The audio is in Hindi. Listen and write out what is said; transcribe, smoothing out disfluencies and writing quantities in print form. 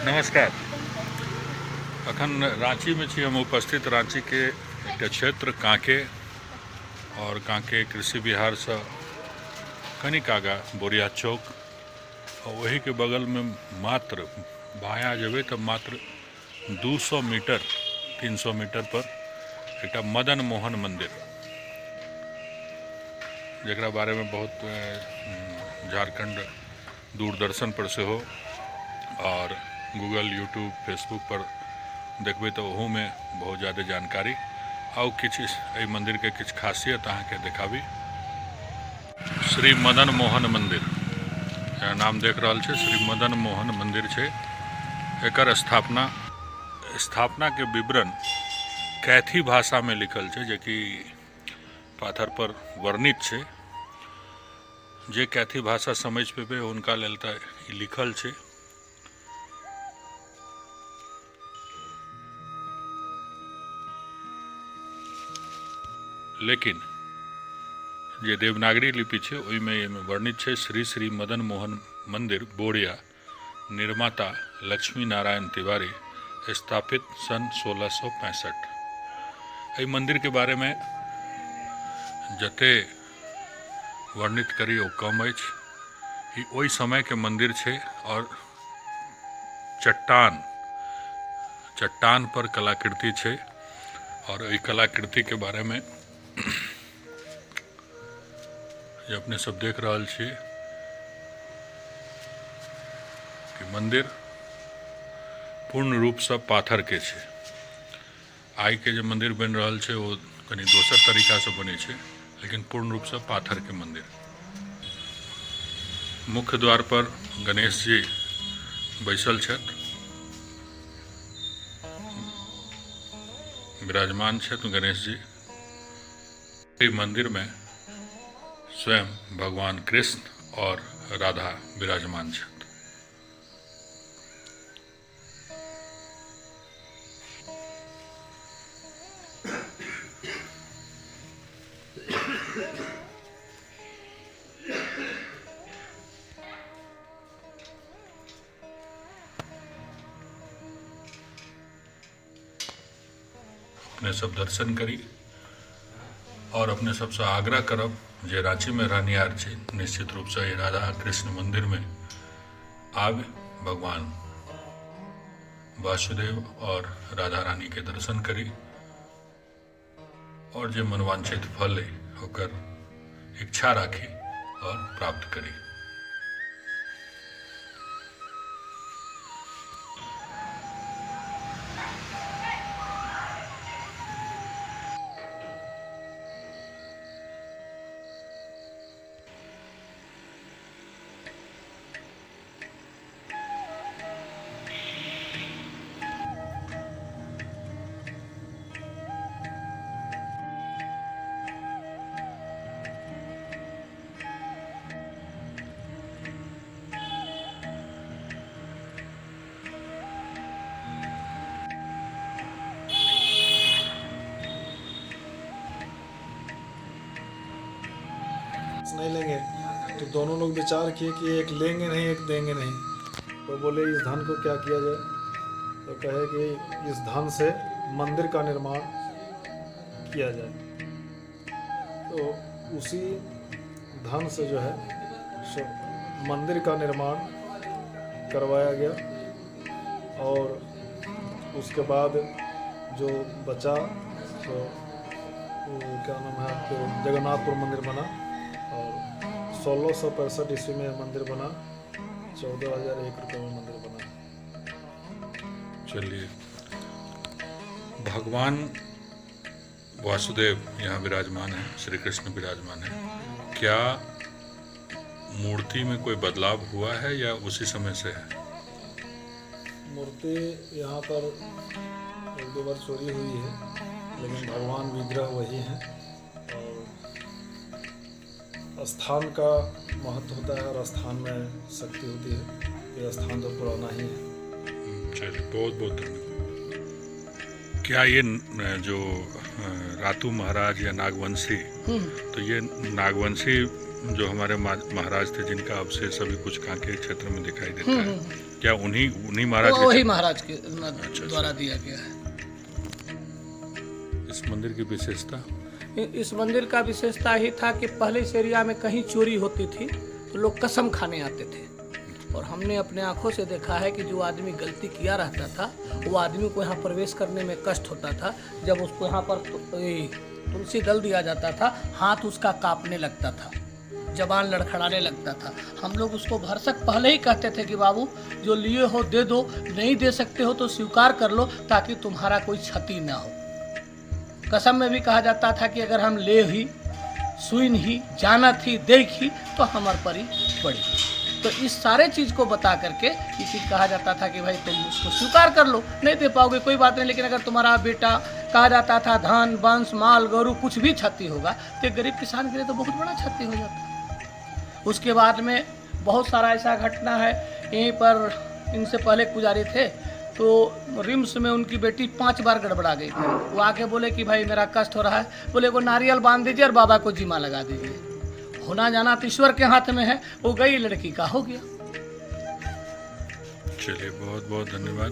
नमस्कार। अखन रांची में छी हम उपस्थित। रांची के एक क्षेत्र कांके और कांके कृषि विहार से कनिक आगा बोरिया चौक और वही के बगल में मात्र बायां जेबे तो मात्र 200 मीटर 300 मीटर पर एक मदन मोहन मंदिर, जरा बारे में बहुत झारखंड दूरदर्शन पर से हो और गूगल, यूट्यूब, फेसबुक पर देखबे तो ओहू में बहुत ज़्यादा जानकारी और किछ मंदिर के किछ खासियत अहाँ के देखाबी। श्री मदन मोहन मंदिर यहाँ नाम देख रहा है, श्री मदन मोहन मंदिर है। एकर स्थापना के विवरण कैथी भाषा में लिखल है, जे कि पाथर पर वर्णित है। जे कैथी भाषा समझ पेबे उनका लेल तो लिखल है। लेकिन जे देवनागरी लिपि है में वर्णित है श्री श्री मदन मोहन मंदिर बोरिया, निर्माता लक्ष्मी नारायण तिवारी, स्थापित सन 1665। मंदिर के बारे में जते वर्णित करी वो कम है। वही समय के मंदिर है और चट्टान पर कलाकृति है। और कलाकृति के बारे में ये अपने सब देख रहा छे कि मंदिर पूर्ण रूप से पाथर के छे। आई के जो मंदिर बन रहा छे वो कनी दोसर तरीका से बने छे, लेकिन पूर्ण रूप से पाथर के मंदिर। मुख्य द्वार पर गणेश जी बैसल छथि, विराजमान छथि गणेश जी। मंदिर में स्वयं भगवान कृष्ण और राधा विराजमान छथि। अपने सब दर्शन करी और अपने सबसे आग्रह करब जे रांची में रहनिहार छे निश्चित रूप से राधा कृष्ण मंदिर में आब भगवान वासुदेव और राधा रानी के दर्शन करी और जे मनवांछित फल है होकर इच्छा राखी और प्राप्त करी। नहीं लेंगे तो दोनों लोग विचार किए कि एक लेंगे नहीं एक देंगे नहीं। तो बोले इस धन को क्या किया जाए, तो कहे कि इस धन से मंदिर का निर्माण किया जाए। तो उसी धन से जो है मंदिर का निर्माण करवाया गया। और उसके बाद जो बचा तो क्या नाम है आपको जगन्नाथपुर मंदिर बना और 1665 ईस्वी में मंदिर बना। 14,001 रुपये में मंदिर बना। चलिए, भगवान वासुदेव यहाँ विराजमान है, श्री कृष्ण विराजमान है। क्या मूर्ति में कोई बदलाव हुआ है या उसी समय से है? मूर्ति यहाँ पर एक दो बार चोरी हुई है, लेकिन भगवान विग्रह वही हैं। और स्थान का महत्व होता है और स्थान में शक्ति होती है। ये स्थान तो पुराना ही है। चलिए, बहुत बहुत धन्यवाद। क्या ये जो रातू महाराज या नागवंशी, तो ये नागवंशी जो हमारे महाराज थे जिनका अवशेष अभी कुछ कांके क्षेत्र में दिखाई देता है, क्या उन्हीं महाराज तो वही के महाराज के द्वारा दिया गया है। इस मंदिर की विशेषता? इस मंदिर का विशेषता ही था कि पहले इस एरिया में कहीं चोरी होती थी तो लोग कसम खाने आते थे, और हमने अपने आंखों से देखा है कि जो आदमी गलती किया रहता था वो आदमी को यहाँ प्रवेश करने में कष्ट होता था। जब उसको यहाँ पर तुलसी दल दिया जाता था, हाथ उसका कांपने लगता था, जबान लड़खड़ाने लगता था। हम लोग उसको भरसक पहले ही कहते थे कि बाबू जो लिए हो दे दो, नहीं दे सकते हो तो स्वीकार कर लो ताकि तुम्हारा कोई क्षति ना हो। कसम में भी कहा जाता था कि अगर हम ले ही सुन ही जानत ही देख ही तो हमार परी पड़ी। तो इस सारे चीज़ को बता करके ये चीज़ कहा जाता था कि भाई तुम उसको स्वीकार कर लो, नहीं दे पाओगे कोई बात नहीं, लेकिन अगर तुम्हारा बेटा, कहा जाता था धन वंश माल गौरू कुछ भी क्षति होगा तो एक गरीब किसान के लिए तो बहुत बड़ा क्षति हो जाता। उसके बाद में बहुत सारा ऐसा घटना है। यहीं पर इनसे पहले पुजारी थे तो रिम्स में उनकी बेटी 5 बार गड़बड़ा गई थी। वो आके बोले कि भाई मेरा कष्ट हो रहा है, बोले को नारियल बांध दीजिए और बाबा को जिमा लगा दीजिए। होना जाना तो ईश्वर के हाथ में है, वो गई लड़की का हो गया। चलिए बहुत बहुत धन्यवाद।